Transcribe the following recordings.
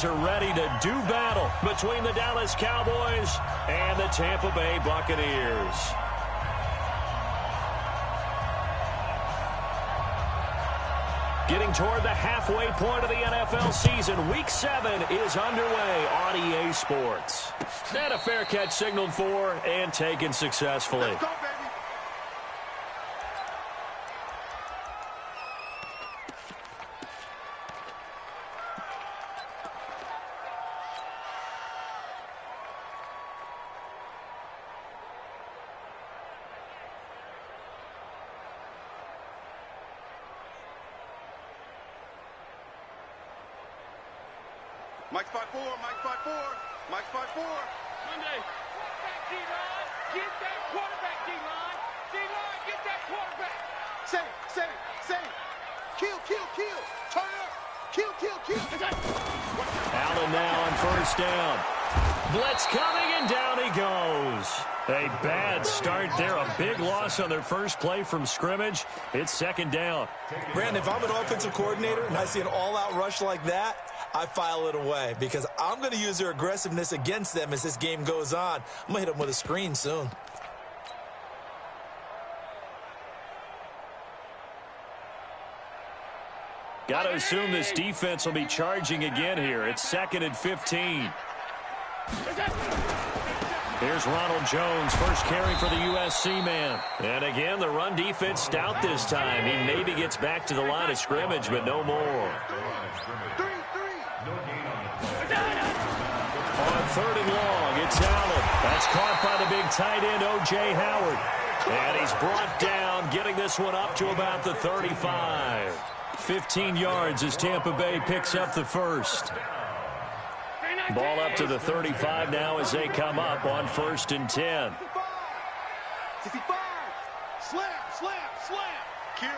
Are ready to do battle between the Dallas Cowboys and the Tampa Bay Buccaneers. Getting toward the halfway point of the NFL season, Week 7 is underway on EA Sports. And a fair catch signaled for and taken successfully. Let's go, baby. Mike 5-4, Mike 5-4, Mike 5-4. Monday, quarterback D-line, get that quarterback D-line. D-line, get that quarterback. Say. Kill. Turn it up. Kill. Allen now on first down. Blitz coming, and down he goes. A bad start there. A big loss on their first play from scrimmage. It's second down. Brandon, if I'm an offensive coordinator and I see an all-out rush like that, I file it away because I'm going to use their aggressiveness against them as this game goes on. I'm going to hit them with a screen soon. Got to assume this defense will be charging again here. It's 2nd and 15. Here's Ronald Jones, first carry for the USC man. And again, the run defense stout this time. He maybe gets back to the line of scrimmage, but no more. On 3rd and long, it's Allen. That's caught by the big tight end, O.J. Howard. And he's brought down, getting this one up to about the 35. 15 yards as Tampa Bay picks up the first. Ball up to the 35 now as they come up on 1st and 10. 65. Slam. Kill.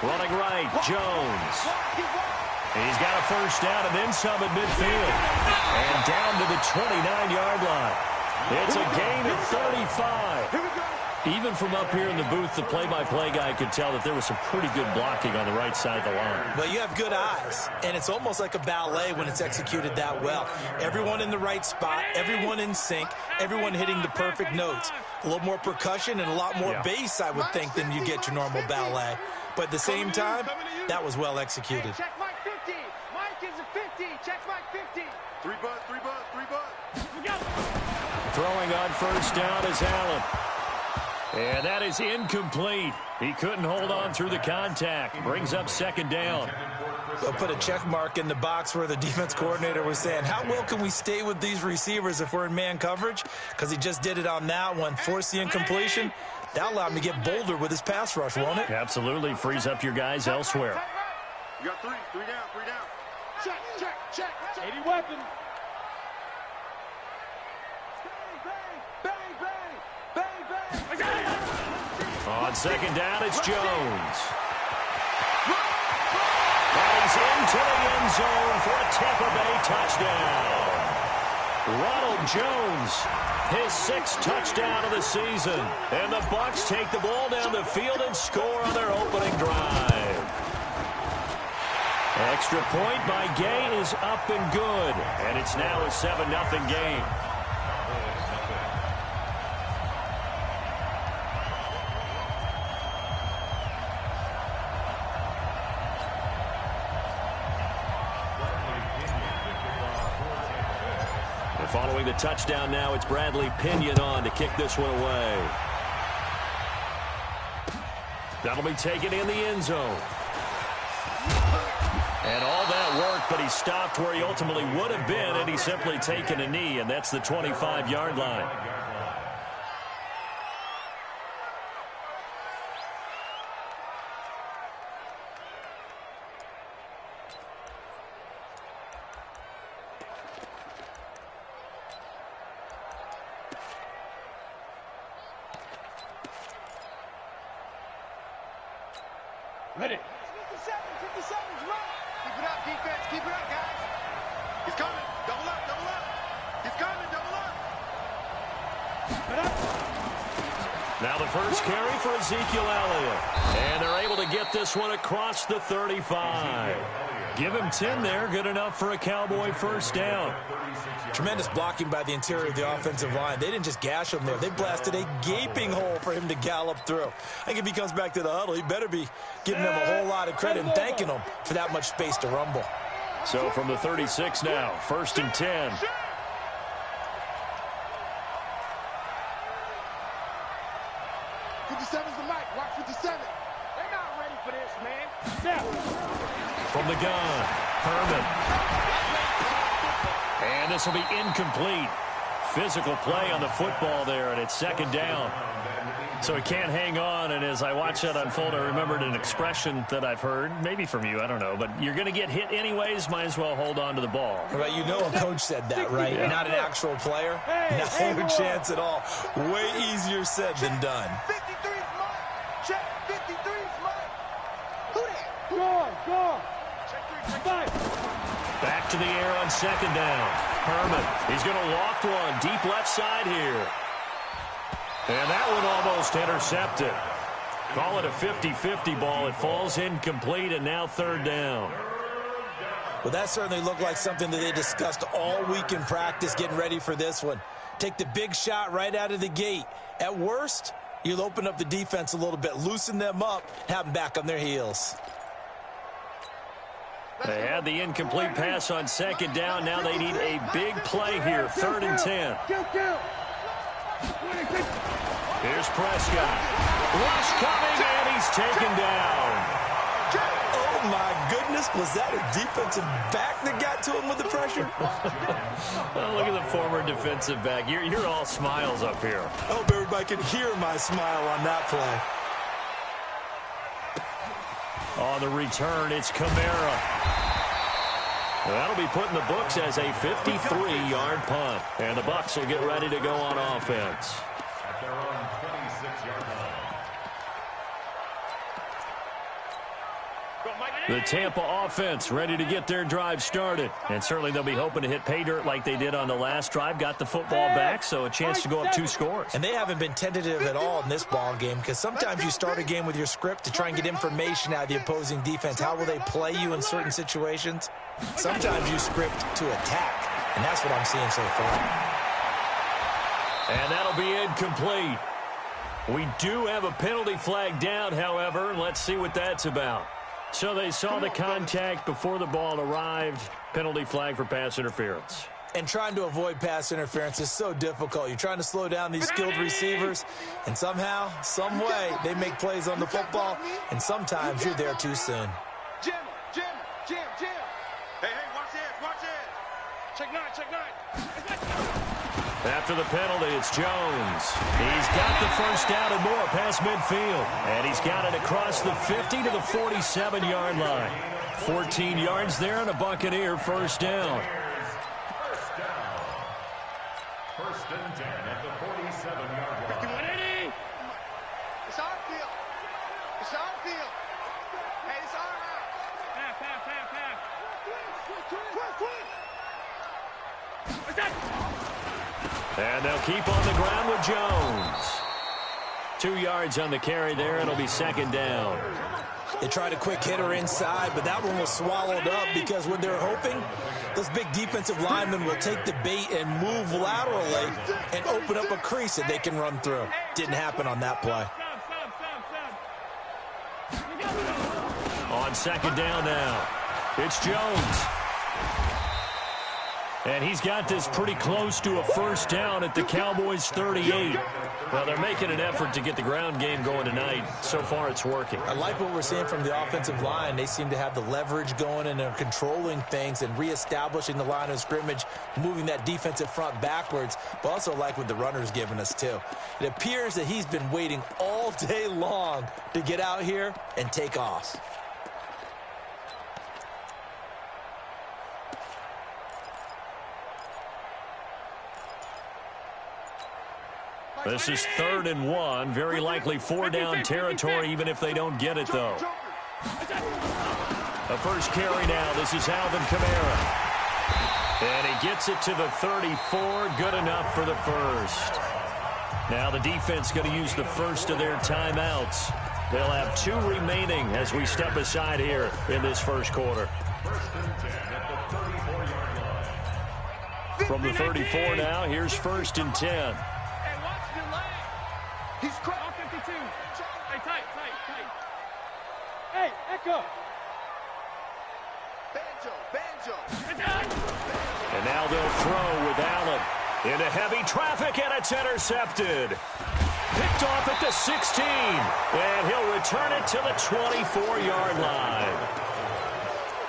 Running right, Jones. He's got a first down and then some at midfield. And down to the 29-yard line. It's a gain of 35. Here we go. Even from up here in the booth, the play-by-play guy could tell that there was some pretty good blocking on the right side of the line. Well, you have good eyes, and it's almost like a ballet when it's executed that well. Everyone in the right spot, everyone in sync, everyone hitting the perfect notes. A little more percussion and a lot more bass, I would think, than you get your normal ballet. But at the same time, that was well executed. Check Mike 50. Mike is a 50. Check Mike 50. 3 buzz. We go. Throwing on first down is Allen. And that is incomplete. He couldn't hold on through the contact. Brings up 2nd down. They'll put a check mark in the box where the defense coordinator was saying, how well can we stay with these receivers if we're in man coverage? Because he just did it on that one. Force the incompletion. That'll allow him to get bolder with his pass rush, won't it? Absolutely. Frees up your guys elsewhere. You got 3 down. Check. 80 weapon. On 2nd down, it's Jones. And he's into the end zone for a Tampa Bay touchdown. Ronald Jones, his 6th touchdown of the season. And the Bucs take the ball down the field and score on their opening drive. Extra point by Gay is up and good. And it's now a 7-0 game. Following the touchdown now, it's Bradley Pinion on to kick this one away. That'll be taken in the end zone. And all that work, but he stopped where he ultimately would have been, and he's simply taken a knee, and that's the 25-yard line. Ready. 57's right. Keep it up, defense. Keep it up, guys. He's coming. Double up. He's coming. Double up. Now the first carry for Ezekiel Elliott. And they're able to get this one across the 35. Give him 10 there. Good enough for a Cowboy first down. Tremendous blocking by the interior of the offensive line. They didn't just gash him there. They blasted a gaping hole for him to gallop through. I think if he comes back to the huddle, he better be giving them a whole lot of credit and thanking them for that much space to rumble. So from the 36 now, first and 10. 57's the mic. Watch 57. They're not ready for this, man. Now. From the gun, Herman. And this will be incomplete. Physical play on the football there, and it's second down. So he can't hang on, and as I watch that unfold, I remembered an expression that I've heard, maybe from you, I don't know, but you're going to get hit anyways, might as well hold on to the ball. Right, you know a coach said that, right? Yeah. Not an actual player. No chance at all. Way easier said than done. 53's mine. Check. 53's mine. Who that? Go on. Check 3. Back to the air on second down. Herman, he's going to loft one, deep left side here. And that one almost intercepted. Call it a 50-50 ball. It falls incomplete, and now third down. Well, that certainly looked like something that they discussed all week in practice getting ready for this one. Take the big shot right out of the gate. At worst, you'll open up the defense a little bit, loosen them up, have them back on their heels. They had the incomplete pass on second down. Now they need a big play here, third and 10. Here's Prescott. Rush coming, and he's taken down. Oh, my goodness. Was that a defensive back that got to him with the pressure? Well, look at the former defensive back. You're all smiles up here. I hope everybody can hear my smile on that play. On the return, it's Kamara. That'll be put in the books as a 53-yard punt. And the Bucs will get ready to go on offense. At their own 26-yard line. The Tampa offense ready to get their drive started. And certainly they'll be hoping to hit pay dirt like they did on the last drive. Got the football back, so a chance to go up 2 scores. And they haven't been tentative at all in this ball game, because sometimes you start a game with your script to try and get information out of the opposing defense. How will they play you in certain situations? Sometimes you script to attack, and that's what I'm seeing so far. And that'll be incomplete. We do have a penalty flag down, however. Let's see what that's about. So they saw the contact before the ball arrived. Penalty flag for pass interference. And trying to avoid pass interference is so difficult. You're trying to slow down these skilled receivers, and somehow, some way, they make plays on the football, and sometimes you're there too soon. Jim. Hey, watch it. Check 9. After the penalty, it's Jones. He's got the first down and more past midfield. And he's got it across the 50 to the 47-yard line. 14 yards there and a Buccaneer first down. First and 10 at the 47-yard line. 51-80. It's our field. Hey, it's our house. Pass. And they'll keep on the ground with Jones. 2 yards on the carry there. It'll be second down. They tried a quick hitter inside, but that one was swallowed up because when they're hoping, those big defensive linemen will take the bait and move laterally and open up a crease that they can run through. Didn't happen on that play. On second down now, it's Jones. And he's got this pretty close to a first down at the Cowboys' 38. Well, they're making an effort to get the ground game going tonight. So far, it's working. I like what we're seeing from the offensive line. They seem to have the leverage going, and they're controlling things and reestablishing the line of scrimmage, moving that defensive front backwards, but also like what the runner's giving us, too. It appears that he's been waiting all day long to get out here and take off. This is 3rd and 1. Very likely 4-down territory, even if they don't get it, though. A first carry now. This is Alvin Kamara. And he gets it to the 34. Good enough for the first. Now the defense going to use the first of their timeouts. They'll have 2 remaining as we step aside here in this first quarter. First and 10 at the 34-yard line. From the 34 now, here's first and 10. Hey, watch the leg. He's cracked. All 52. Hey, tight. Hey, Echo. Banjo. And now they'll throw with Allen. Into heavy traffic, and it's intercepted. Picked off at the 16. And he'll return it to the 24-yard line.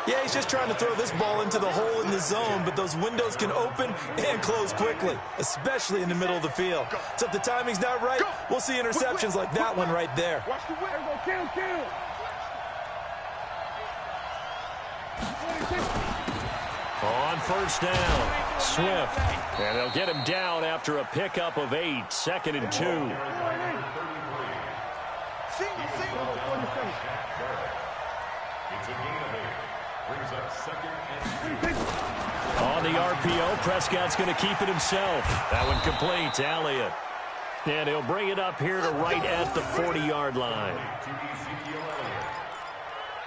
Yeah, he's just trying to throw this ball into the hole in the zone, but those windows can open and close quickly, especially in the middle of the field. So if the timing's not right, we'll see interceptions like that one right there. Watch the winner. Go kill. On first down, Swift. And they'll get him down after a pickup of 8, 2nd and 2. It's a gain of 8. Brings up 2nd and 2. On the RPO, Prescott's going to keep it himself. That one complete to Elliott. And he'll bring it up here to right at the 40-yard line. To Ezekiel Elliott.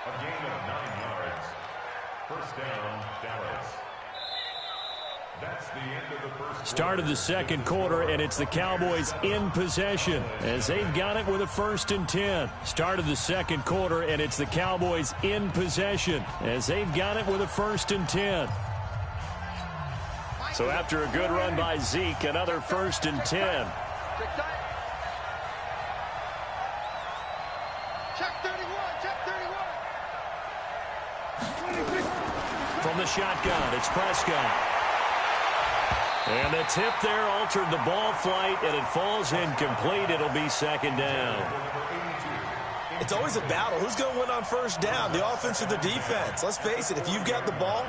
A gain of 9 yards. First down, Dallas. That's the end of the first Start of the second quarter, and it's the Cowboys in possession as they've got it with a 1st and 10. Start of the second quarter, and it's the Cowboys in possession as they've got it with a 1st and 10. So after a good run by Zeke, another 1st and 10. Check 31. From the shotgun, it's Prescott. And the tip there altered the ball flight, and it falls incomplete. It'll be 2nd down. It's always a battle. Who's going to win on first down, the offense or the defense? Let's face it, if you've got the ball,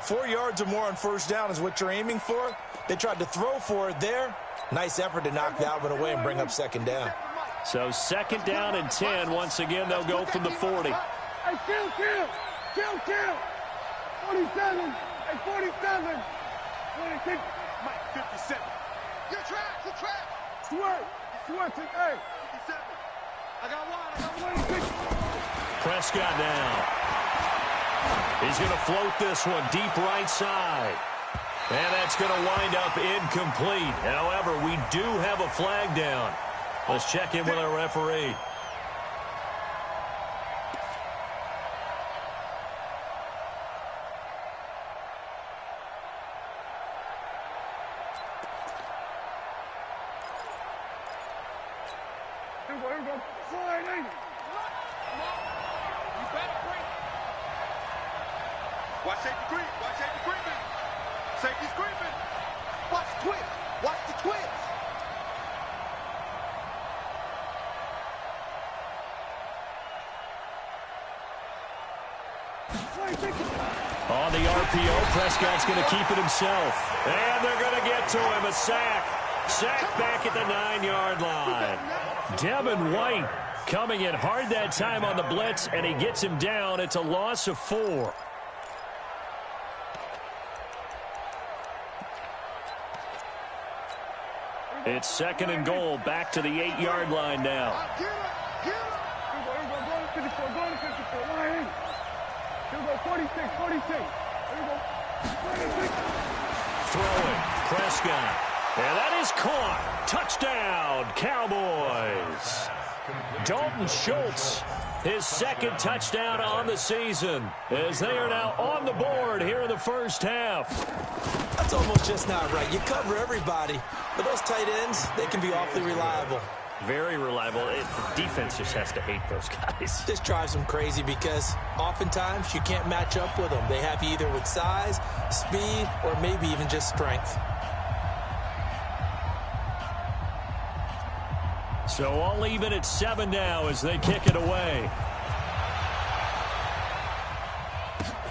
4 yards or more on first down is what you're aiming for. They tried to throw for it there. Nice effort to knock that one away and bring up 2nd down. So 2nd down and 10. Once again, they'll go from the 40. Hey, kill. 47. Hey, 47. 26. Mike, 57. You're trapped. Sweat. Hey. 57. I got one. 26. Prescott now. He's going to float this one deep right side. And that's going to wind up incomplete. However, we do have a flag down. Let's check in with our referee. Here we go. Sliding. You better bring it. Watch safety creeping. Safety's creeping. Watch the twist. On the RPO, Prescott's going to keep it himself. And they're going to get to him. A sack. Sack back at the 9-yard line. Devin White coming in hard that time on the blitz, and he gets him down. It's a loss of 4. It's 2nd and goal, back to the 8-yard line now. Here we go. Go to 54. Line in. Here we go. 46. Here we go. 46. Throwing, Prescott. And that is caught. Touchdown, Cowboys. Dalton Schultz, his 2nd touchdown on the season, as they are now on the board here in the first half. That's almost just not right. You cover everybody, but those tight ends, they can be awfully reliable. Very reliable. The defense just has to hate those guys. This drives them crazy because oftentimes you can't match up with them. They have you either with size, speed, or maybe even just strength. So I'll leave it at 7 now as they kick it away.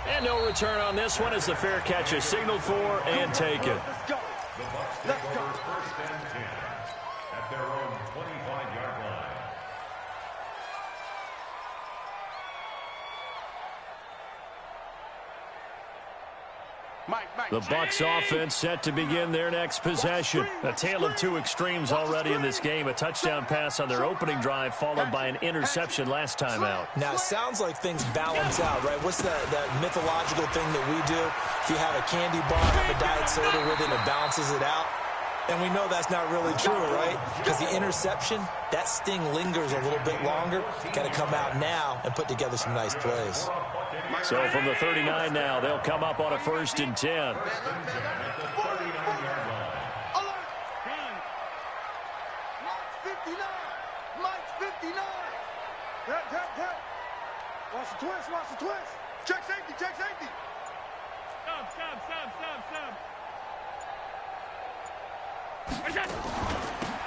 And no return on this one as the fair catch is signaled for and taken. Let's go. The Bucs take over 1st and 10 at their own 25-yard line. The Bucs offense set to begin their next possession. A tale of two extremes already in this game. A touchdown pass on their opening drive, followed by an interception last time out. Now, it sounds like things balance out, right? What's that mythological thing that we do? If you have a candy bar, have a diet soda with it, it balances it out. And we know that's not really true, right? Because the interception, that sting lingers a little bit longer. Got to come out now and put together some nice plays. So from the 39 now, they'll come up on a 1st and 10. Watch the twist, watch the twist. Check safety, check safety. Stop.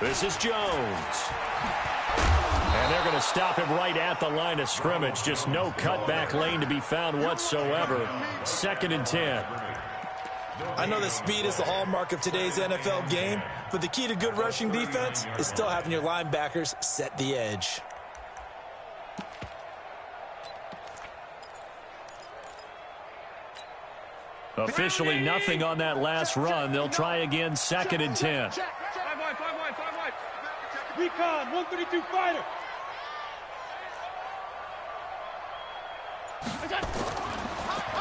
This is Jones. And they're going to stop him right at the line of scrimmage. Just no cutback lane to be found whatsoever. 2nd and 10. I know that speed is the hallmark of today's NFL game, but the key to good rushing defense is still having your linebackers set the edge. Officially nothing on that last run. They'll try again, 2nd and 10. 5 wide. Recon, 132 fighter.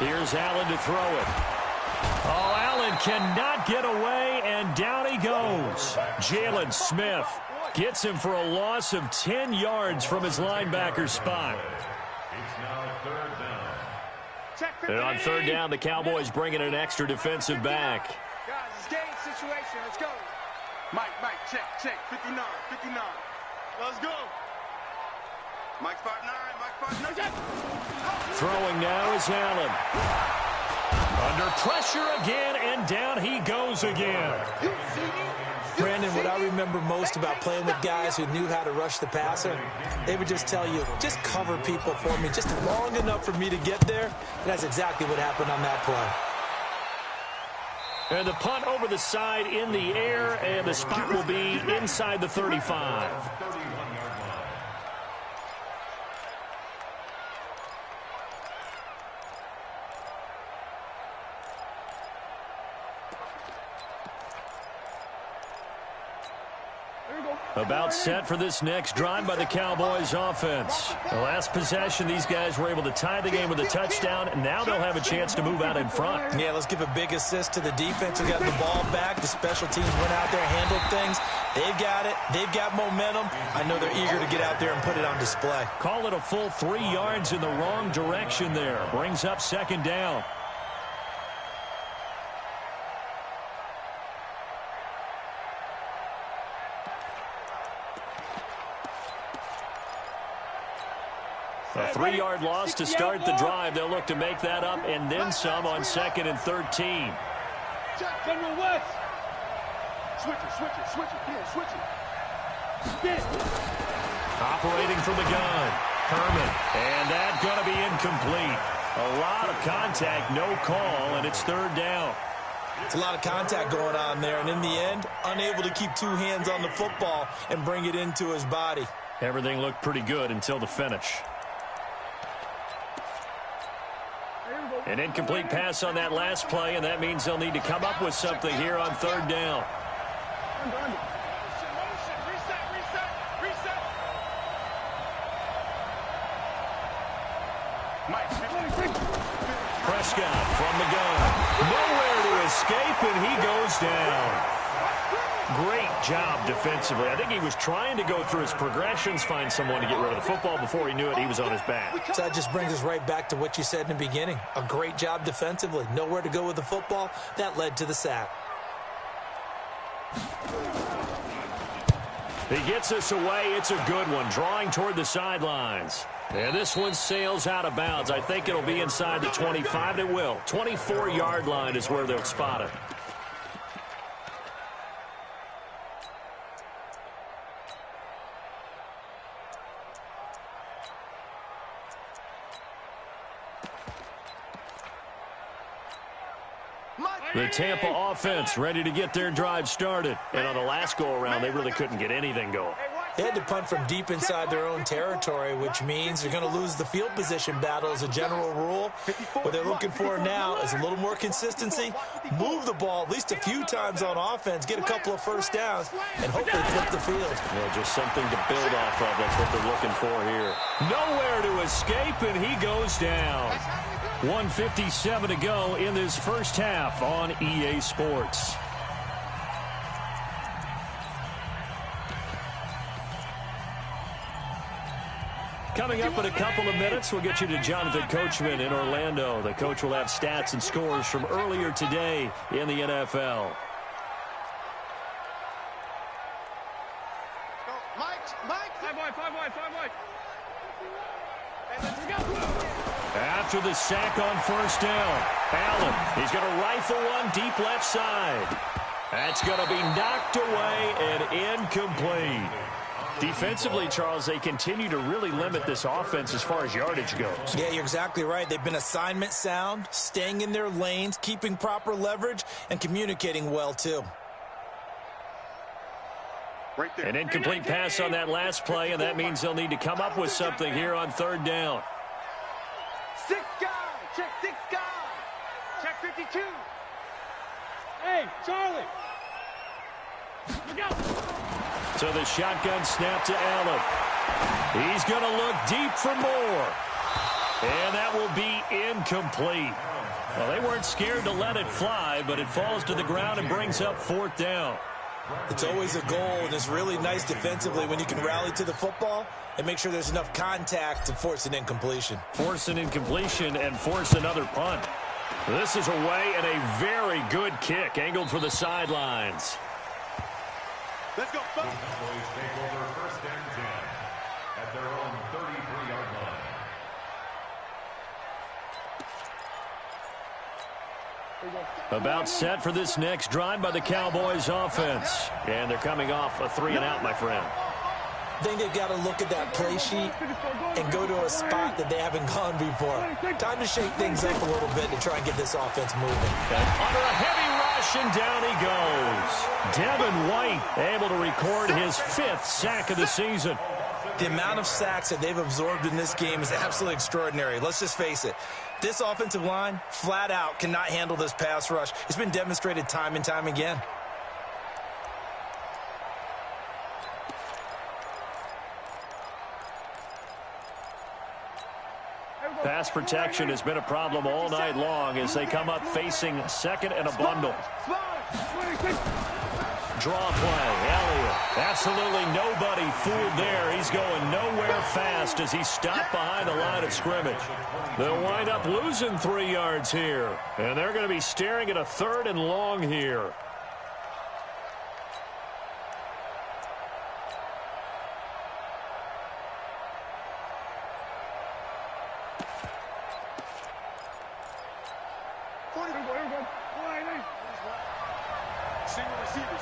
Here's Allen to throw it. Oh, Allen cannot get away, and down he goes. Jalen Smith gets him for a loss of 10 yards from his linebacker spot. It's now 3rd down. And on 3rd down, the Cowboys bring in an extra defensive back. Guys, it's game situation. Let's go. Mike, check. 59. Let's go. Mike's 5'9", Throwing now is Allen. Under pressure again, and down he goes again. Brandon, what I remember most about playing with guys who knew how to rush the passer, they would just tell you, just cover people for me, just long enough for me to get there. And that's exactly what happened on that play. And the punt over the side in the air, and the spot will be inside the 35. About set for this next drive by the Cowboys offense. The last possession, these guys were able to tie the game with a touchdown, and now they'll have a chance to move out in front. Yeah, let's give a big assist to the defense who got the ball back. The special teams went out there, handled things. They've got it. They've got momentum. I know they're eager to get out there and put it on display. Call it a full 3 yards in the wrong direction there. Brings up 2nd down. A 3-yard loss to start the drive. They'll look to make that up and then some on 2nd and 13. General West. Switch it. Yeah, switch it. Spin. Operating from the gun. Herman. And that's going to be incomplete. A lot of contact, no call, and it's 3rd down. It's a lot of contact going on there, and in the end, unable to keep 2 hands on the football and bring it into his body. Everything looked pretty good until the finish. An incomplete pass on that last play, and that means they'll need to come up with something here on 3rd down. Reset. Prescott from the gun. Nowhere to escape, and he goes down. Great job defensively. I think he was trying to go through his progressions, find someone to get rid of the football. Before he knew it, he was on his back. So that just brings us right back to what you said in the beginning. A great job defensively. Nowhere to go with the football. That led to the sack. He gets us away. It's a good one. Drawing toward the sidelines. And this one sails out of bounds. I think it'll be inside the 25. It will. 24-yard line is where they'll spot it. The Tampa offense ready to get their drive started. And on the last go-around, they really couldn't get anything going. Hey, watch They had to punt from deep inside their own territory, which means they're going to lose the field position battle as a general rule. What they're looking for now is a little more consistency, move the ball at least a few times on offense, get a couple of first downs, and hopefully flip the field. Well, just something to build off of. That's what they're looking for here. Nowhere to escape, and he goes down. 1:57 to go in this first half on EA Sports. Coming up in a couple of minutes, we'll get you to Jonathan Coachman in Orlando. The coach will have stats and scores from earlier today in the NFL. After the sack on first down, Allen, he's going to rifle one deep left side. That's going to be knocked away and incomplete. Defensively, Charles, they continue to really limit this offense as far as yardage goes. Yeah, you're exactly right. They've been assignment sound, staying in their lanes, keeping proper leverage, and communicating well, too. Right there. An incomplete pass on that last play, and that means they'll need to come up with something here on third down. 6 guys. Check 6 guys. Check 52. Hey, Charlie. Look out. So the shotgun snap to Allen. He's going to look deep for more. And that will be incomplete. Well, they weren't scared to let it fly, but it falls to the ground and brings up fourth down. It's always a goal, and it's really nice defensively when you can rally to the football and make sure there's enough contact to force an incompletion. Force an incompletion and force another punt. This is away and a very good kick angled for the sidelines. Let's go. The Cowboys take over first and 10 at their own 33-yard line. About set for this next drive by the Cowboys offense. And they're coming off a 3-and-out, my friend. I think they've got to look at that play sheet and go to a spot that they haven't gone before. Time to shake things up a little bit to try and get this offense moving. And under a heavy rush, and down he goes. Devin White able to record his 5th sack of the season. The amount of sacks that they've absorbed in this game is absolutely extraordinary. Let's just face it. This offensive line, flat out, cannot handle this pass rush. It's been demonstrated time and time again. Pass protection has been a problem all night long as they come up facing second and a bundle. Draw play, Elliott. Absolutely nobody fooled there. He's going nowhere fast as he stopped behind the line of scrimmage. They'll wind up losing 3 yards here. And they're going to be staring at a 3rd and long here.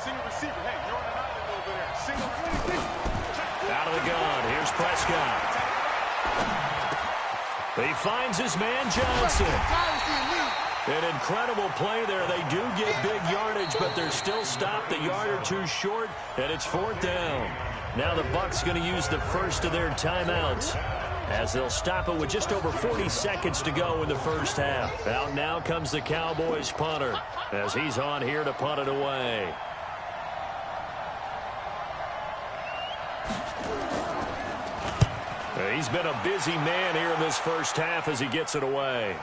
Single receiver. Hey, you're on an island over there. Single receiver. Out of the gun. Here's Prescott. He finds his man Johnson. An incredible play there. They do get big yardage, but they're still stopped a yard or two short, and it's 4th down. Now the Bucs going to use the first of their timeouts as they'll stop it with just over 40 seconds to go in the first half. Out now comes the Cowboys punter as he's on here to punt it away. He's been a busy man here in this first half as he gets it away.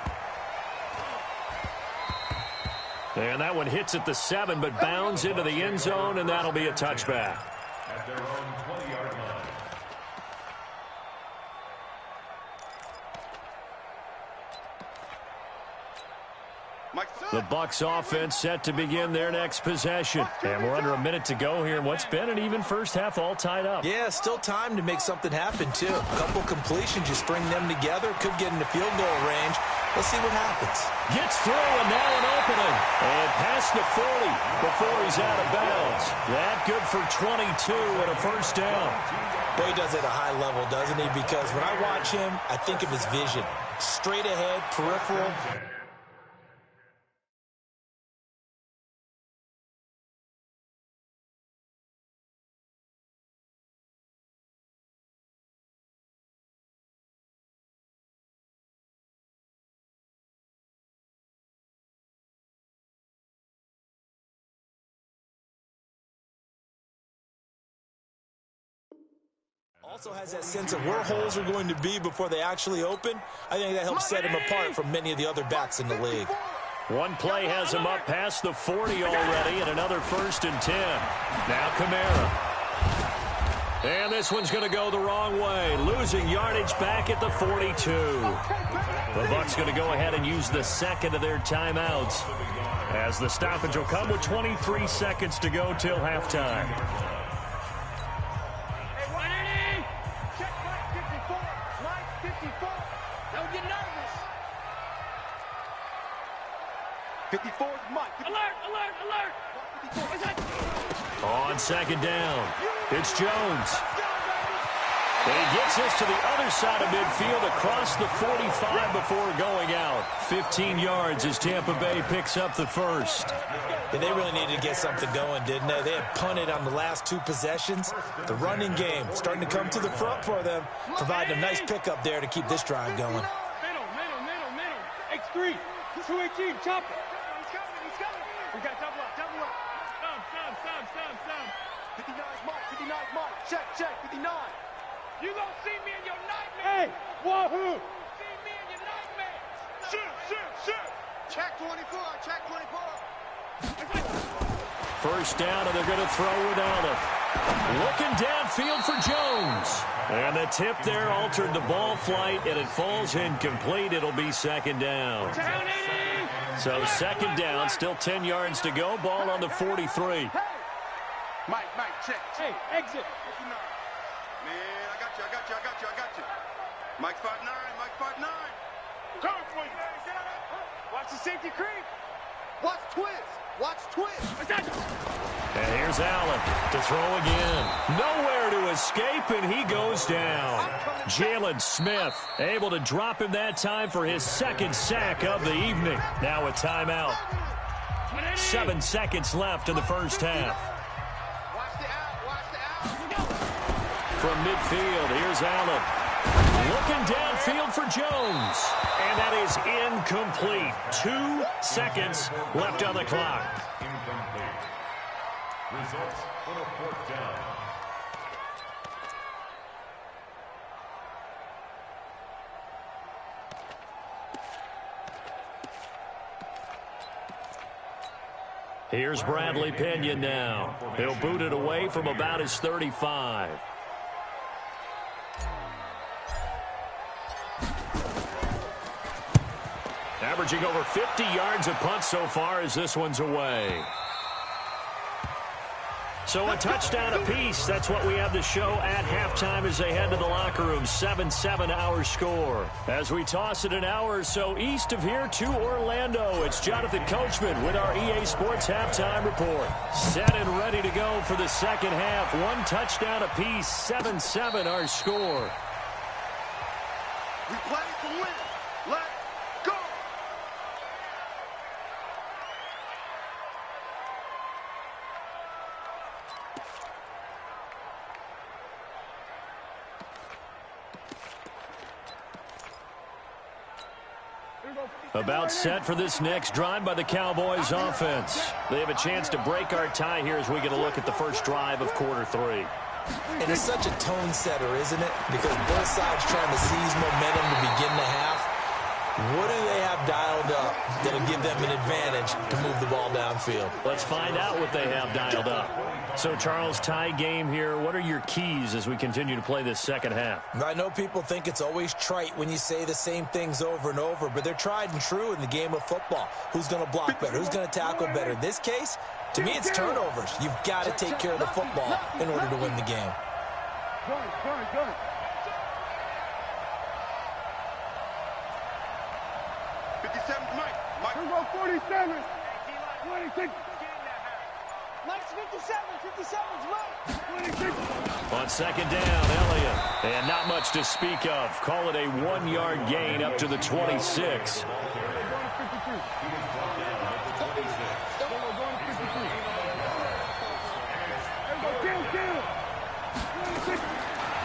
And that one hits at the 7, but bounds into the end zone, and that'll be a touchback. At their own 20-yard line. The Bucs offense set to begin their next possession. And we're under a minute to go here in what's been an even first half all tied up. Yeah, still time to make something happen, too. A couple completions, you string them together, could get into field goal range. Let's see what happens. Gets through, and now an opening. And past the 40 before he's out of bounds. That good for 22 and a first down. Boy, he does it at a high level, doesn't he? Because when I watch him, I think of his vision. Straight ahead, peripheral. Also has that sense of where holes are going to be before they actually open. I think that helps set him apart from many of the other backs in the league. One play has him up past the 40 already, and another 1st and 10. Now Kamara. And this one's going to go the wrong way, losing yardage back at the 42. The Bucs going to go ahead and use the second of their timeouts, as the stoppage will come with 23 seconds to go till halftime. Hey, 180! Check Mike 54. Mike 54. Don't get nervous. 54 is Mike. Alert, alert, alert! 54. On second down, it's Jones. And he gets this to the other side of midfield across the 45 before going out. 15 yards as Tampa Bay picks up the first. And they really needed to get something going, didn't they? They had punted on the last 2 possessions. The running game starting to come to the front for them, providing a nice pickup there to keep this drive going. Middle. X3. 218, chop it. He's coming. We got double up. Stop. 59 Mike. 59 Mike. Check. 59. You gonna see me in your nightmare. Hey, wahoo. See me in your nightmare. Shoot. Check 24. First down, and they're going to throw with Allen. Looking downfield for Jones. And the tip there altered the ball flight, and it falls incomplete. It'll be second down. So second down, still 10 yards to go. Ball on the 43. Mike, check. Hey, exit. 59. Man, I got you. Mike 5'9". Come for you. Watch the safety creep. Watch twist. And here's Allen to throw again. Nowhere to escape, and he goes down. Jalen Smith able to drop him that time for his second sack of the evening. Now a timeout. 7 seconds left in the first half. Watch the out. From midfield, here's Allen. Looking downfield for Jones. And that is incomplete. 2 seconds left on the clock. Incomplete. Results on a 4th down. Here's Bradley Pinion now. He'll boot it away from about his 35. Averaging over 50 yards a punt so far as this one's away. So a touchdown apiece. That's what we have to show at halftime as they head to the locker room. 7-7 our score. As we toss it an hour or so east of here to Orlando, it's Jonathan Coachman with our EA Sports Halftime Report. Set and ready to go for the second half. 1 touchdown apiece. 7-7 our score. We play to win. Let's go. About set for this next drive by the Cowboys offense. They have a chance to break our tie here as we get a look at the first drive of quarter 3. And it's such a tone setter, isn't it? Because both sides trying to seize momentum to begin the half. What do they have dialed up that'll give them an advantage to move the ball downfield? Let's find out what they have dialed up. So, Charles, tie game here. What are your keys as we continue to play this second half? I know people think it's always trite when you say the same things over and over, but they're tried and true in the game of football. Who's going to block better? Who's going to tackle better? In this case, to me, it's turnovers. You've got to take care of the football in order to win the game. Gun. 57's Mike. Here go 47. 26. Mike's 57's Mike. 26. On second down, Elliott. And not much to speak of. Call it a 1-yard gain up to the 26.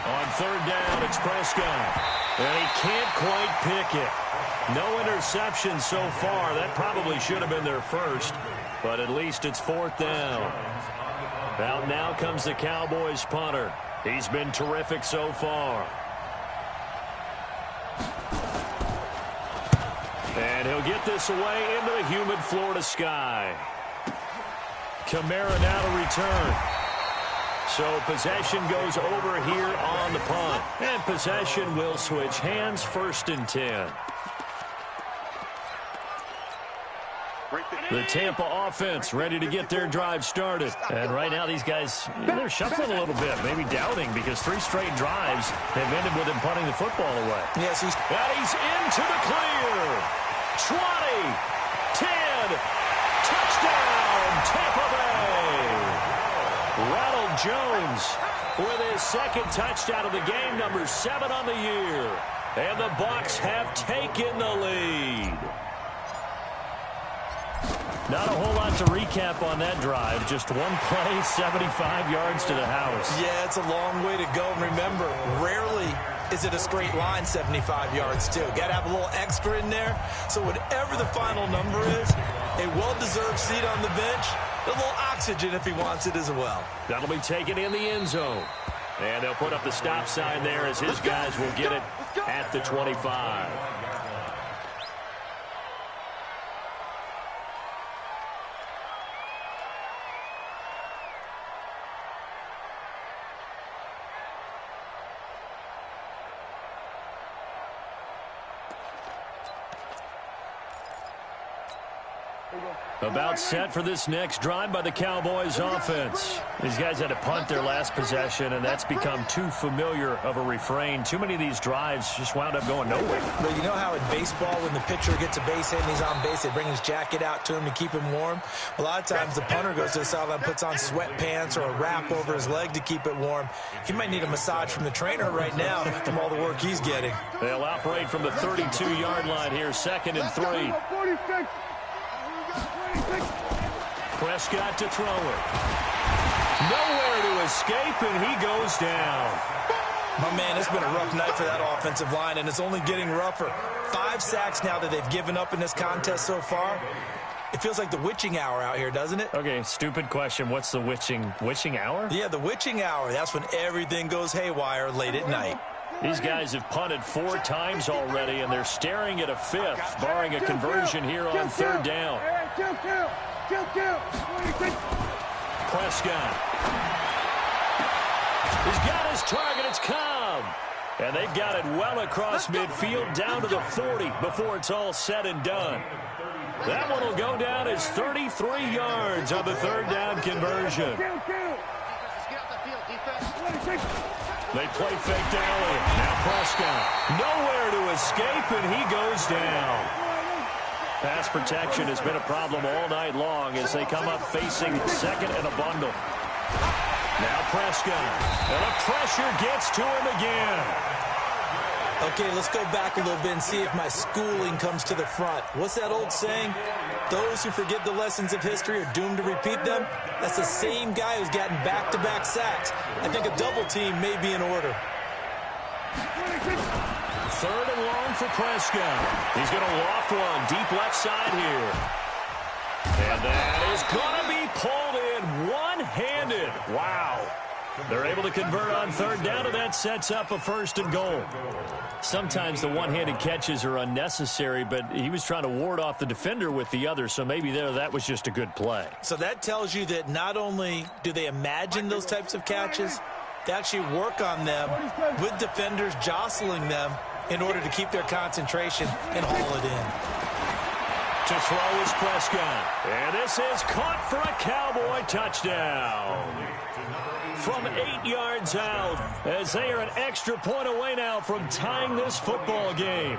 On third down, it's Prescott. And he can't quite pick it. No interceptions so far. That probably should have been their first. But at least it's 4th down. Out now comes the Cowboys punter. He's been terrific so far. And he'll get this away into the humid Florida sky. Kamara now to return. So possession goes over here on the punt. And possession will switch hands, 1st and 10. The Tampa offense ready to get their drive started. And right now these guys, they're shuffling a little bit, maybe doubting, because 3 straight drives have ended with him punting the football away. Yes, he's into the clear. 20, 10, touchdown, Tampa Bay. Ronald Jones with his 2nd touchdown of the game, number 7 on the year. And the Bucs have taken the lead. Not a whole lot to recap on that drive. Just one play, 75 yards to the house. Yeah, it's a long way to go. And remember, rarely is it a straight line 75 yards, too. Got to have a little extra in there. So whatever the final number is, a well-deserved seat on the bench, a little oxygen if he wants it as well. That'll be taken in the end zone. And they'll put up the stop sign there as his guys will get it at the 25. About set for this next drive by the Cowboys offense. These guys had to punt their last possession, and that's become too familiar of a refrain. Too many of these drives just wound up going nowhere. But you know how in baseball, when the pitcher gets a base hit and he's on base, they bring his jacket out to him to keep him warm? A lot of times the punter goes to the sideline, puts on sweatpants or a wrap over his leg to keep it warm. He might need a massage from the trainer right now from all the work he's getting. They'll operate from the 32-yard line here, 2nd and 3. 46. Prescott to throw it. Nowhere to escape, and he goes down. My man, it's been a rough night for that offensive line, and it's only getting rougher. 5 sacks now that they've given up in this contest so far. It feels like the witching hour out here, doesn't it? Okay, stupid question. What's the witching hour? Yeah, the witching hour. That's when everything goes haywire late at night. These guys have punted 4 times already, and they're staring at a 5th, barring a conversion here on 3rd down. Prescott. He's got his target. It's Cobb. And they've got it well across midfield down to the 40 before it's all said and done. That one will go down as 33 yards on the 3rd down conversion. They play fake to Elliott. Now Prescott. Nowhere to escape, and he goes down. Pass protection has been a problem all night long as they come up facing 2nd and a bundle. Now Prescott. And the pressure gets to him again. Okay, let's go back a little bit and see if my schooling comes to the front. What's that old saying? Those who forget the lessons of history are doomed to repeat them. That's the same guy who's gotten back-to-back sacks. I think a double team may be in order. 3rd and long for Prescott. He's going to loft one deep left side here. And that is going to be pulled in one-handed. Wow. They're able to convert on 3rd down, and that sets up a 1st and goal. Sometimes the one-handed catches are unnecessary, but he was trying to ward off the defender with the other, so maybe that was just a good play. So that tells you that not only do they imagine those types of catches, they actually work on them with defenders jostling them in order to keep their concentration and haul it in. To throw is Prescott. And this is caught for a Cowboy touchdown. From 8 yards out, as they are an extra point away now from tying this football game.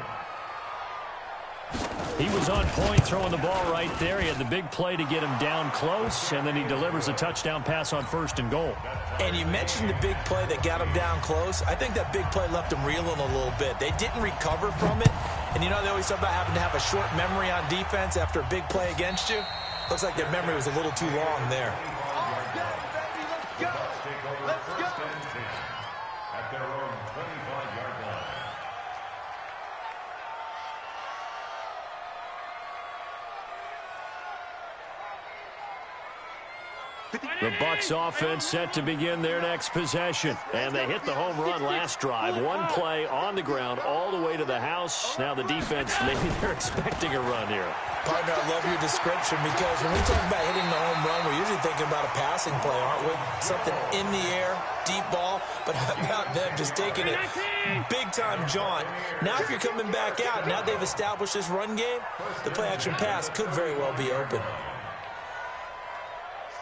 He was on point throwing the ball right there. He had the big play to get him down close, and then he delivers a touchdown pass on 1st and goal. And you mentioned the big play that got him down close. I think that big play left him reeling a little bit. They didn't recover from it. And you know, they always talk about having to have a short memory on defense after a big play against you. Looks like their memory was a little too long there. At their own 25-yard line. The Bucs offense set to begin their next possession. And they hit the home run last drive. One play on the ground all the way to the house. Now the defense, maybe they're expecting a run here. Partner, I love your description because when we talk about hitting the home run, we're usually thinking about a passing play, aren't we? Something in the air, deep ball. But how about them just taking it big-time jaunt? Now if you're coming back out, now they've established this run game, the play-action pass could very well be open.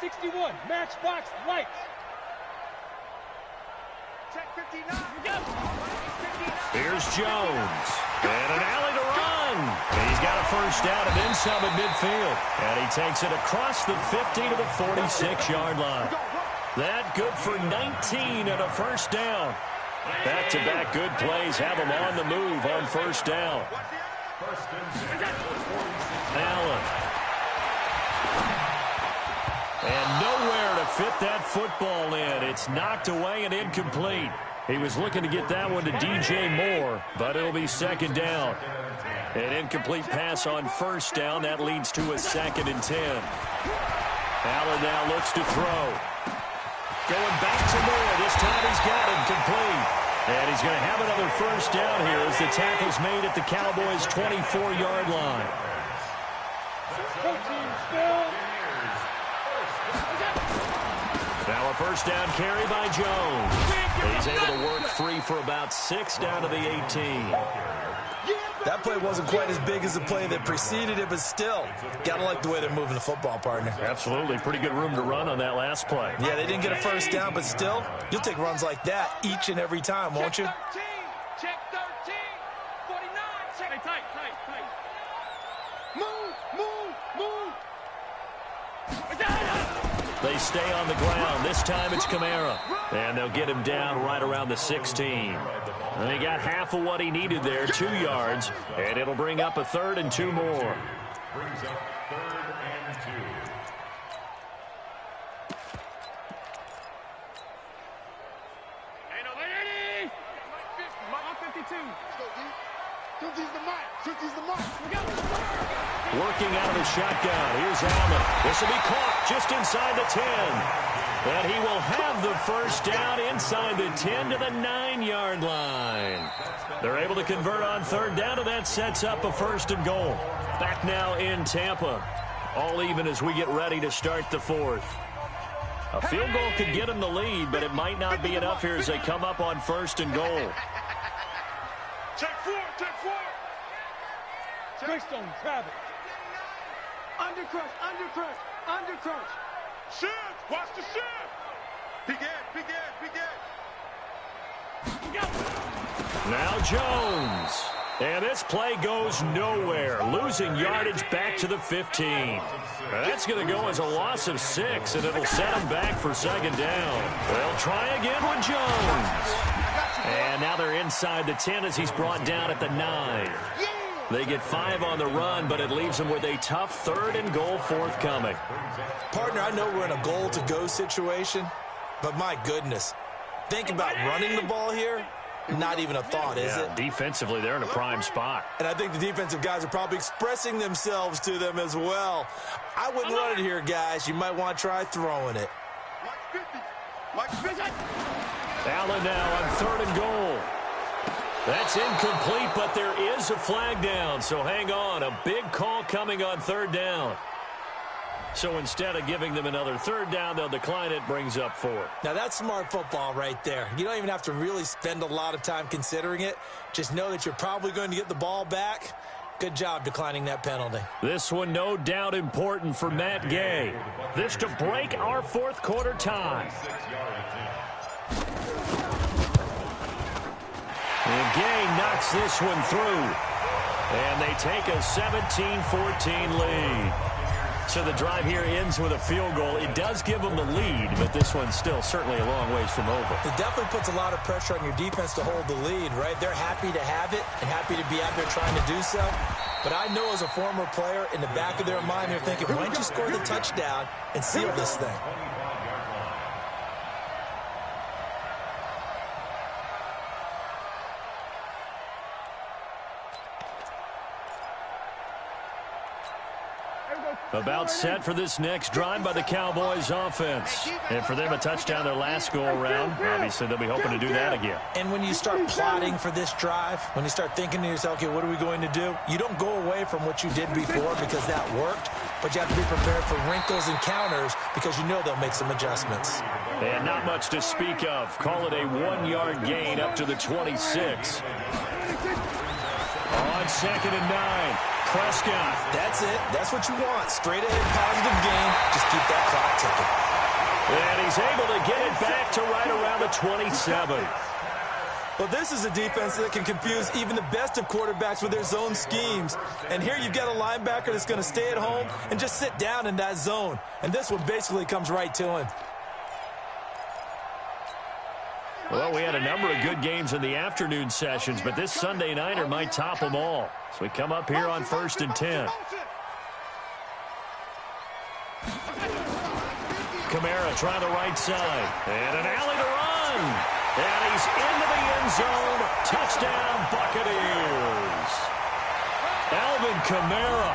61, matchbox lights. Check 59. Here's Jones. And an alley to run. He's got a first down and then some at midfield. And he takes it across the 50 to the 46-yard line. That good for 19 and a first down. Back-to-back good plays have him on the move on first down. Allen. And nowhere to fit that football in. It's knocked away and incomplete. He was looking to get that one to DJ Moore, but it'll be second down. An incomplete pass on first down. That leads to a 2nd and 10. Allen now looks to throw. Going back to Moore. This time he's got him complete. And he's going to have another first down here as the tackle's made at the Cowboys' 24-yard line. 14 still. Now a first down carry by Jones. He's able to work free for about 6 down to the 18. That play wasn't quite as big as the play that preceded it, but still, gotta like the way they're moving the football, partner. Absolutely. Pretty good room to run on that last play. Yeah, they didn't get a first down, but still, you'll take runs like that each and every time, won't you? Check 13. 49. Check. Hey, tight. Move. They stay on the ground. This time it's Kamara. And they'll get him down right around the 16. And he got half of what he needed there, 2 yards. And it'll bring up a 3rd and 2 more. Brings up 3rd and 2. Ain't no lady. Mike 52. Shoot the mic. Working out of the shotgun. Here's Allen. This will be caught just inside the 10. And he will have the first down inside the 10 to the 9-yard line. They're able to convert on 3rd down, and that sets up a 1st and goal. Back now in Tampa. All even as we get ready to start the 4th. A field goal could get them the lead, but it might not be enough here as they come up on 1st and goal. Check 4. Greystone, Travis. Undercrush. Shift. Watch the shift. Big Ed. Now Jones. And this play goes nowhere. Losing yardage back to the 15. That's going to go as a loss of 6, and it'll set them back for 2nd down. They'll try again with Jones. And now they're inside the 10 as he's brought down at the 9. They get 5 on the run, but it leaves them with a tough 3rd and goal forthcoming. Partner, I know we're in a goal-to-go situation, but my goodness, think about running the ball here. Not even a thought, is it? Defensively, they're in a prime spot. And I think the defensive guys are probably expressing themselves to them as well. I wouldn't run it here, guys. You might want to try throwing it. Mike 50. Allen now on 3rd and goal. That's incomplete, but there is a flag down, so hang on. A big call coming on 3rd down. So instead of giving them another 3rd down, they'll decline it, brings up 4. Now, that's smart football right there. You don't even have to really spend a lot of time considering it. Just know that you're probably going to get the ball back. Good job declining that penalty. This one no doubt important for Matt Gay. This to break our 4th quarter tie. And Gay knocks this one through. And they take a 17-14 lead. So the drive here ends with a field goal. It does give them the lead, but this one's still certainly a long ways from over. It definitely puts a lot of pressure on your defense to hold the lead, right? They're happy to have it and happy to be out there trying to do so. But I know as a former player, in the back of their mind, they're thinking, why don't you score the touchdown and seal this thing? About set for this next drive by the Cowboys offense. And for them, a touchdown their last go-around. Obviously, they'll be hoping to do that again. And when you start plotting for this drive, when you start thinking to yourself, okay, what are we going to do? You don't go away from what you did before because that worked, but you have to be prepared for wrinkles and counters because you know they'll make some adjustments. And not much to speak of. Call it a 1-yard gain up to the 26. On 2nd and 9. Prescott. That's it. That's what you want. Straight ahead, positive gain. Just keep that clock ticking. And he's able to get it back to right around the 27. Well, this is a defense that can confuse even the best of quarterbacks with their zone schemes. And here you've got a linebacker that's going to stay at home and just sit down in that zone. And this one basically comes right to him. Well, we had a number of good games in the afternoon sessions, but this Sunday nighter might top them all. So we come up here on 1st and 10. Kamara trying the right side. And an alley to run. And he's into the end zone. Touchdown, Buccaneers. Alvin Kamara,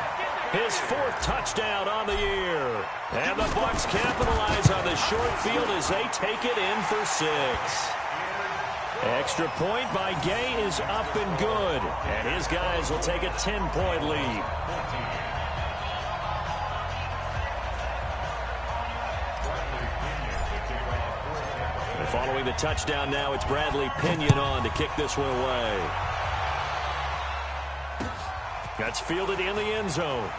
his 4th touchdown on the year. And the Bucs capitalize on the short field as they take it in for 6. Extra point by Gay is up and good. And his guys will take a 10-point lead. And following the touchdown now, it's Bradley Pinion on to kick this one away. That's fielded in the end zone.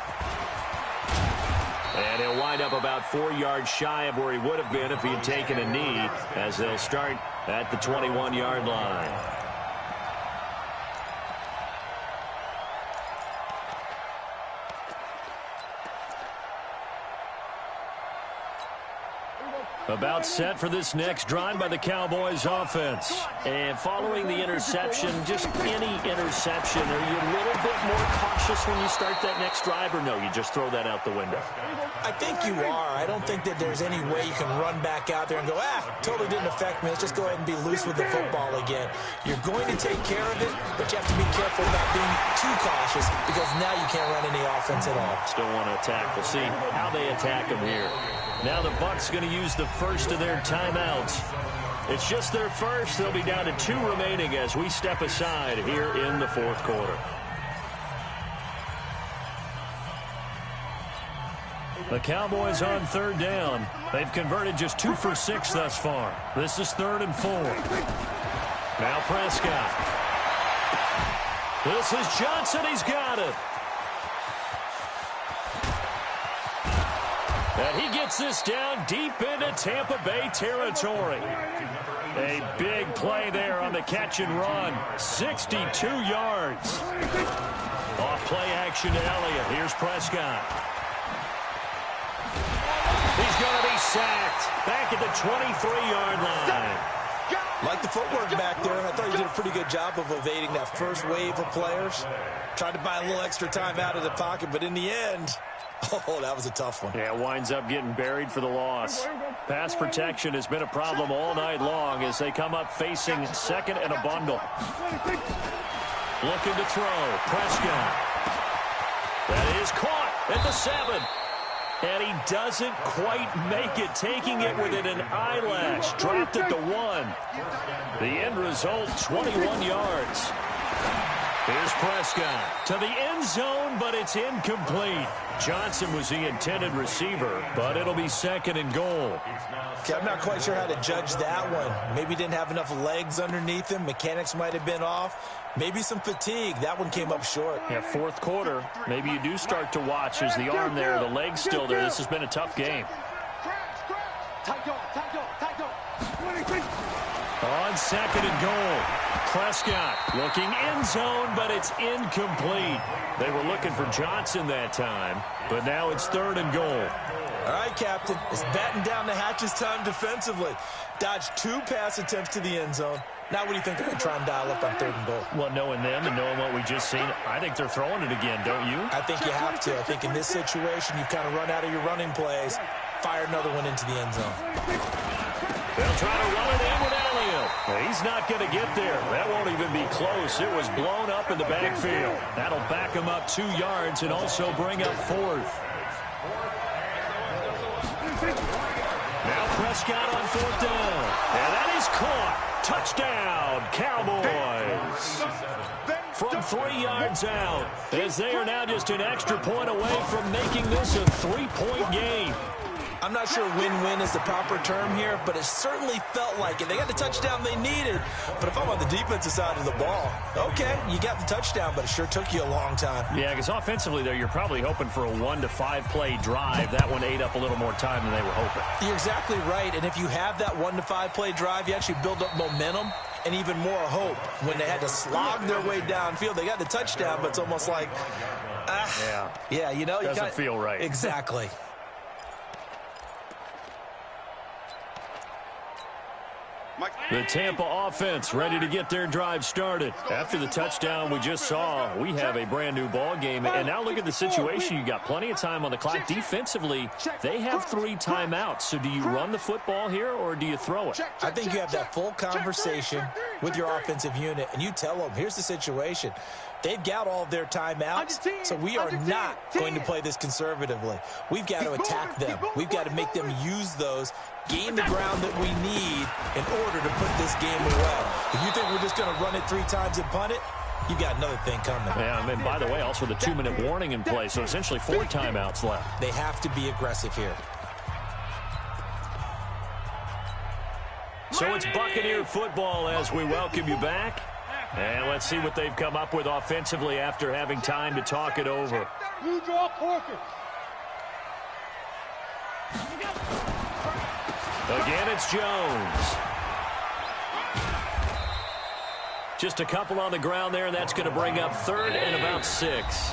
And he'll wind up about 4 yards shy of where he would have been if he had taken a knee, as they'll start at the 21-yard line. About set for this next drive by the Cowboys offense. And following the interception, just any interception, are you a little bit more cautious when you start that next drive, or no, you just throw that out the window? I think you are. I don't think that there's any way you can run back out there and go, totally didn't affect me. Let's just go ahead and be loose with the football again. You're going to take care of it, but you have to be careful about being too cautious because now you can't run any offense at all. Still want to attack. We'll see how they attack him here. Now the Bucs going to use the first of their timeouts. It's just their first. They'll be down to 2 remaining as we step aside here in the 4th quarter. The Cowboys on 3rd down. They've converted just 2 for 6 thus far. This is 3rd and 4. Now Prescott. This is Johnson. He's got it. And he gets this down deep into Tampa Bay territory. A big play there on the catch and run. 62 yards. Off play action to Elliott. Here's Prescott. He's going to be sacked back at the 23-yard line. Like the footwork back there. I thought he did a pretty good job of evading that first wave of players. Tried to buy a little extra time out of the pocket, but in the end, oh, that was a tough one. Yeah, winds up getting buried for the loss. Pass protection has been a problem all night long as they come up facing 2nd and a bundle. Looking to throw. Prescott. That is caught at the 7. And he doesn't quite make it, taking it within an eyelash. Dropped at the 1. The end result, 21 yards. Here's Prescott to the end zone, but it's incomplete. Johnson was the intended receiver, but it'll be 2nd and goal. Okay, I'm not quite sure how to judge that one. Maybe didn't have enough legs underneath him. Mechanics might have been off. Maybe some fatigue. That one came up short. Yeah, 4th quarter. Maybe you do start to watch as the arm there, the leg's still there. This has been a tough game. On 2nd and goal. Prescott looking end zone, but it's incomplete. They were looking for Johnson that time, but now it's 3rd and goal. All right, Captain. It's batten down the hatches time defensively. Dodged 2 pass attempts to the end zone. Now what do you think they're going to try and dial up on 3rd and goal? Well, knowing them and knowing what we just seen, I think they're throwing it again, don't you? I think you have to. I think in this situation, you kind of run out of your running plays, fire another one into the end zone. They'll try to run it in with Elliott. He's not going to get there. That won't even be close. It was blown up in the backfield. That'll back him up 2 yards and also bring up 4th. Now Prescott on 4th down. And that is caught. Touchdown, Cowboys. From 3 yards out, as they are now just an extra point away from making this a 3-point game. I'm not sure win-win is the proper term here, but it certainly felt like it. They got the touchdown they needed. But if I'm on the defensive side of the ball, okay, you got the touchdown, but it sure took you a long time. Yeah, because offensively, there, you're probably hoping for a 1 to 5 play drive. That one ate up a little more time than they were hoping. You're exactly right, and if you have that 1 to 5 play drive, you actually build up momentum and even more hope. When they had to slog their way downfield, they got the touchdown, but it's almost like, yeah, you know. Doesn't feel right. Exactly. The Tampa offense ready to get their drive started. After the touchdown we just saw, we have a brand new ball game. And now look at the situation. You got plenty of time on the clock. Defensively, they have 3 timeouts. So do you run the football here or do you throw it? I think you have that full conversation with your offensive unit, and you tell them, here's the situation. They've got all of their timeouts, so we are not going to play this conservatively. We've got to attack them. We've got to make them use those, gain the ground that we need in order to put this game away. If you think we're just going to run it 3 times and punt it, you've got another thing coming. Yeah, and by the way, also the 2-minute warning in play, so essentially 4 timeouts left. They have to be aggressive here. So it's Buccaneer football as we welcome you back. And let's see what they've come up with offensively after having time to talk it over. You draw Corker. Again, it's Jones. Just a couple on the ground there, and that's going to bring up 3rd and about 6.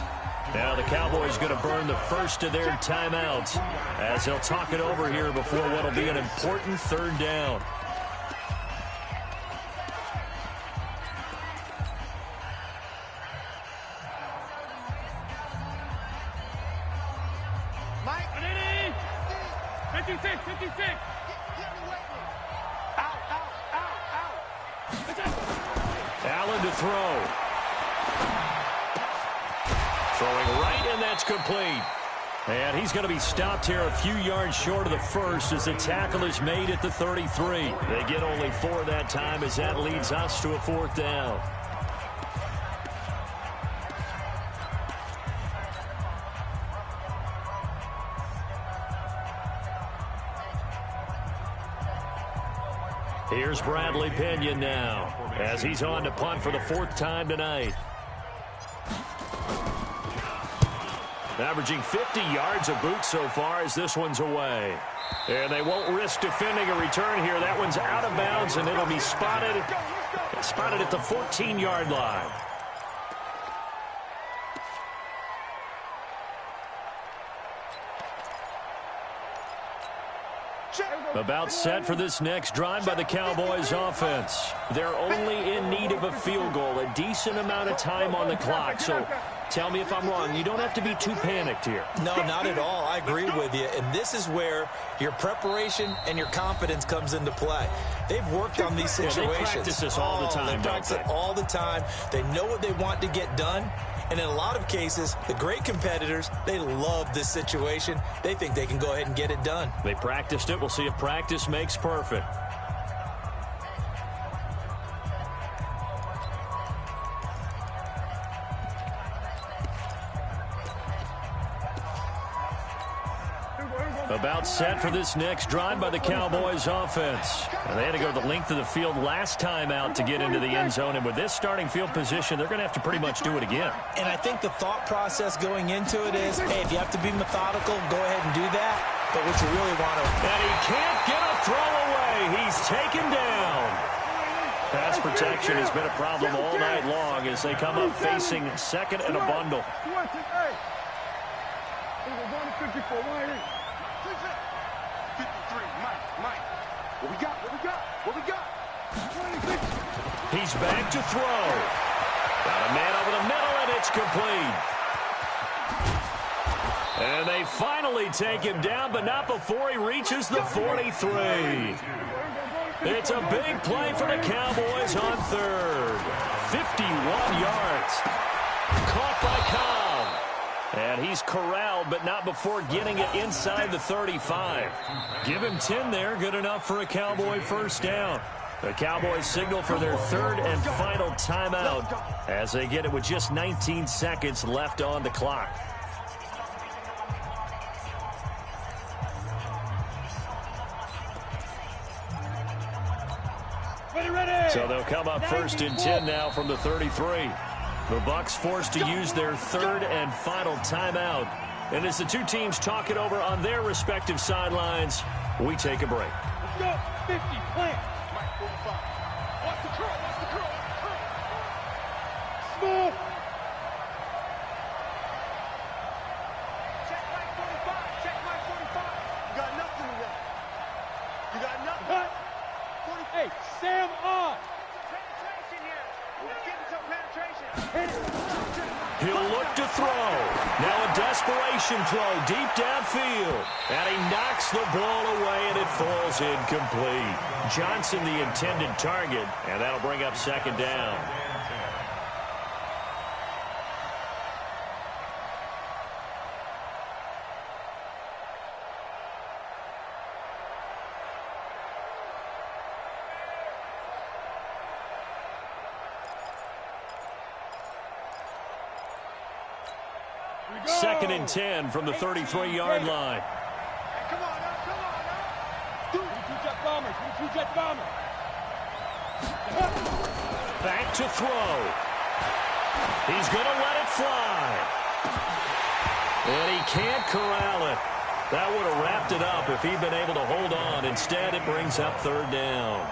Now the Cowboys going to burn the first of their timeouts as they'll talk it over here before what will be an important 3rd down. Mike. 56. Out. Allen to throw. Throwing right, and that's complete. And he's going to be stopped here a few yards short of the first as the tackle is made at the 33. They get only 4 that time as that leads us to a 4th down. Here's Bradley Pinion now as he's on to punt for the 4th time tonight. Averaging 50 yards a boot so far as this one's away. And they won't risk defending a return here. That one's out of bounds, and it'll be spotted at the 14-yard line. About set for this next drive by the Cowboys offense. They're only in need of a field goal, a decent amount of time on the clock. So tell me if I'm wrong. You don't have to be too panicked here. No, not at all. I agree with you. And this is where your preparation and your confidence comes into play. They've worked on these situations. They practice this all the time, They practice it all the time. They know what they want to get done. And in a lot of cases, the great competitors, they love this situation. They think they can go ahead and get it done. They practiced it. We'll see if practice makes perfect. About set for this next drive by the Cowboys offense. And they had to go the length of the field last time out to get into the end zone. And with this starting field position, they're going to have to pretty much do it again. And I think the thought process going into it is, hey, if you have to be methodical, go ahead and do that. But what you really want to... And he can't get a throw away. He's taken down. Pass protection has been a problem all night long as they come up facing 2nd and a bundle. 53, Mike. What we got? He's back to throw. Got a man over the middle, and it's complete. And they finally take him down, but not before he reaches the 43. It's a big play for the Cowboys on 3rd. 51 yards. Caught by Cobb. And he's corralled, but not before getting it inside the 35. Give him 10 there, good enough for a Cowboy first down. The Cowboys signal for their third and final timeout as they get it with just 19 seconds left on the clock. So they'll come up first and 10 now from the 33. The Bucs forced to use their third and final timeout. And as the two teams talk it over on their respective sidelines, we take a break. Let's go. 50, plant. Mike, 45. Watch the curl, watch the curl, watch the curl. Small. Check Mike 45, check Mike 45. You got nothing today. You got nothing. Cut. 45. Hey, Sam on. Penetration here. Let's get into some penetration. He'll look to throw. Now a desperation throw deep downfield. And he knocks the ball away, and it falls incomplete. Johnson the intended target, and that'll bring up second down. Second and 10 from the 33-yard line. Hey, come on now, come on now. Dude. 2-jet bombers, 2-jet bombers. Back to throw. He's going to let it fly. And he can't corral it. That would have wrapped it up if he'd been able to hold on. Instead, it brings up third down.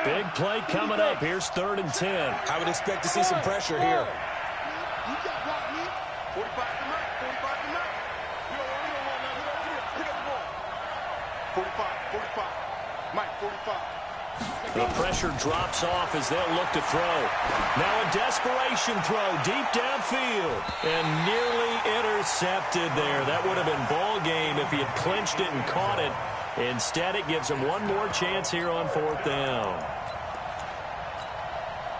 Big play coming up. Here's third and 10. I would expect to see some pressure here. You got blocked me. 45 to Mike, 45 to Mike. We don't want now. Pick up the ball. 45, 45. Mike, 45. The pressure drops off as they'll look to throw. Now a desperation throw deep downfield. And nearly intercepted there. That would have been ball game if he had clinched it and caught it. Instead, it gives him one more chance here on fourth down.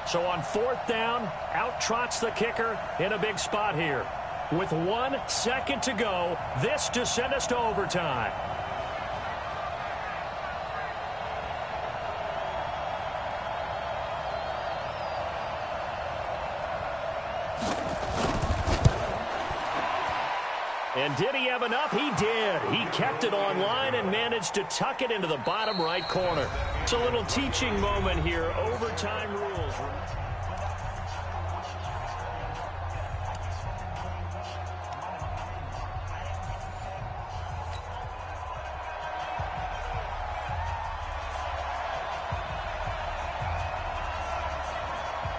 So on fourth down, out trots the kicker in a big spot here. With 1 second to go, this to send us to overtime. And did he have enough? He did. He kept it online and managed to tuck it into the bottom right corner. It's a little teaching moment here. Overtime rules.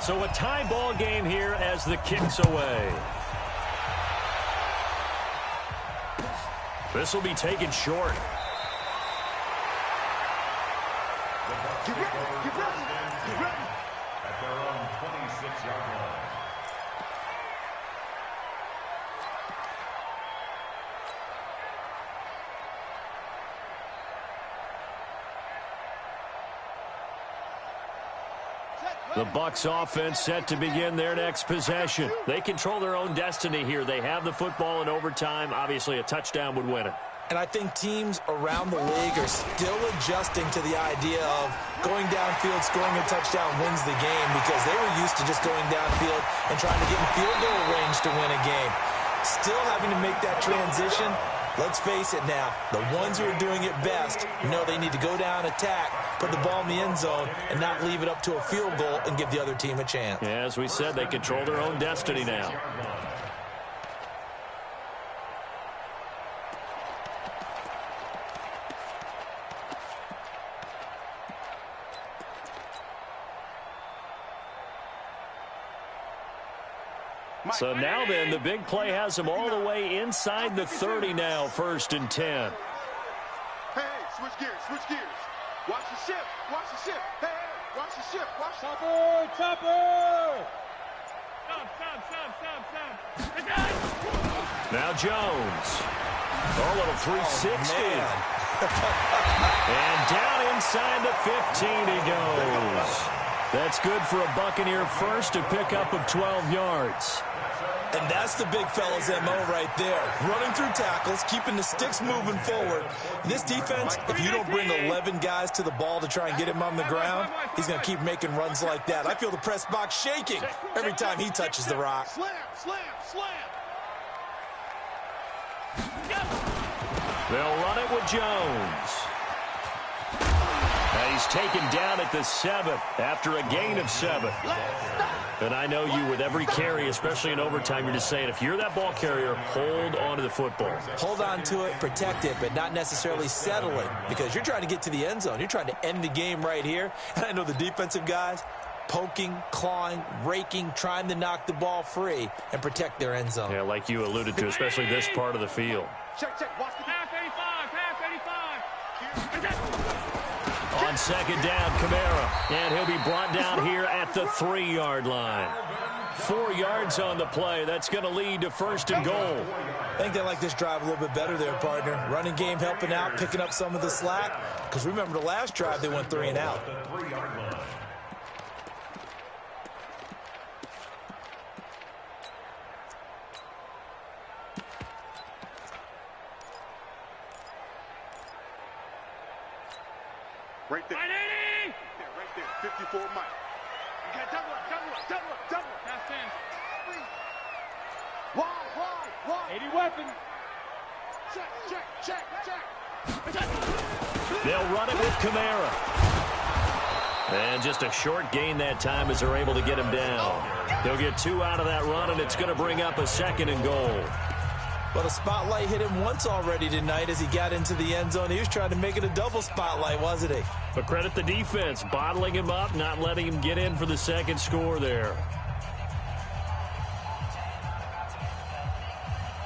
So a tie ball game here as the kick's away. This will be taken short. Get ready, get ready, get ready. At their own 26-yard line. The Bucs offense set to begin their next possession. They control their own destiny here. They have the football in overtime. Obviously, a touchdown would win it. And I think teams around the league are still adjusting to the idea of going downfield, scoring a touchdown wins the game, because they were used to just going downfield and trying to get in field goal range to win a game. Still having to make that transition. Let's face it now, the ones who are doing it best know they need to go down, attack, put the ball in the end zone, and not leave it up to a field goal and give the other team a chance. Yeah, as we said, they control their own destiny now. So now then, the big play has them all the way inside the 30 now, first and 10. Hey, switch gears, switch gears. Watch the shift, watch the shift. Hey, watch the shift, watch the Topper, topper. Now Jones. A little 360. Oh, And down inside the 15 he goes. That's good for a Buccaneer first, a pickup of 12 yards. And that's the big fella's MO right there. Running through tackles, keeping the sticks moving forward. This defense, if you don't bring 11 guys to the ball to try and get him on the ground, he's going to keep making runs like that. I feel the press box shaking every time he touches the rock. Slam, slam, slam. They'll run it with Jones. He's taken down at the 7 after a gain of 7. And I know you, with every carry, especially in overtime, you're just saying, if you're that ball carrier, hold on to the football. Hold on to it, protect it, but not necessarily settle it, because you're trying to get to the end zone. You're trying to end the game right here. And I know the defensive guys poking, clawing, raking, trying to knock the ball free and protect their end zone. Yeah, like you alluded to, especially this part of the field. Check, check. Watch the Half 85, half 85. On second down, Kamara. And he'll be brought down here at the 3-yard line. 4 yards on the play. That's going to lead to first and goal. I think they like this drive a little bit better there, partner. Running game helping out, picking up some of the slack. Because remember the last drive, they went 3 and out. right there. Right there. 54 Mike. You got double up. Half 10. Wide. 80 weapon. Check. They'll run it with Kamara. And just a short gain that time as they're able to get him down. They'll get 2 out of that run, and it's going to bring up a second and goal. But a spotlight hit him once already tonight as he got into the end zone. He was trying to make it a double spotlight, wasn't he? But credit the defense, bottling him up, not letting him get in for the second score there.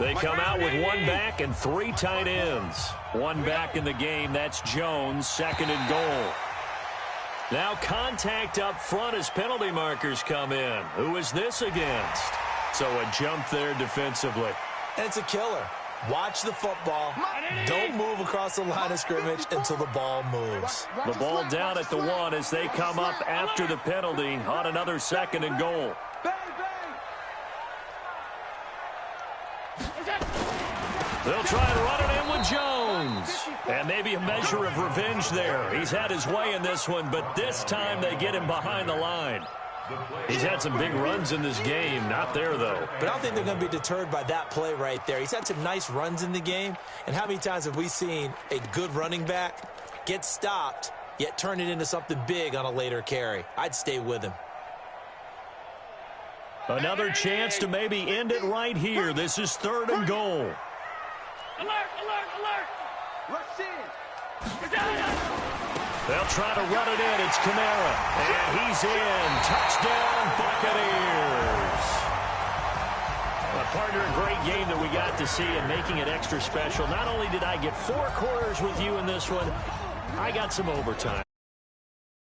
They come out with 1 back and 3 tight ends. 1 back in the game. That's Jones, second and goal. Now contact up front as penalty markers come in. Who is this against? So a jump there defensively. And it's a killer. Watch the football. Don't move across the line of scrimmage until the ball moves. The ball down at the 1 as they come up after the penalty on another second and goal. They'll try and run it in with Jones. And maybe a measure of revenge there. He's had his way in this one, but this time they get him behind the line. He's had some big runs in this game. Not there, though. But I don't think they're going to be deterred by that play right there. He's had some nice runs in the game. And how many times have we seen a good running back get stopped, yet turn it into something big on a later carry? I'd stay with him. Another chance to maybe end it right here. This is 3rd and goal. Alert. Rush in. They'll try to run it in. It's Kamara. And he's in. Touchdown, Buccaneers. Partner, a great game that we got to see and making it extra special. Not only did I get 4 quarters with you in this one, I got some overtime.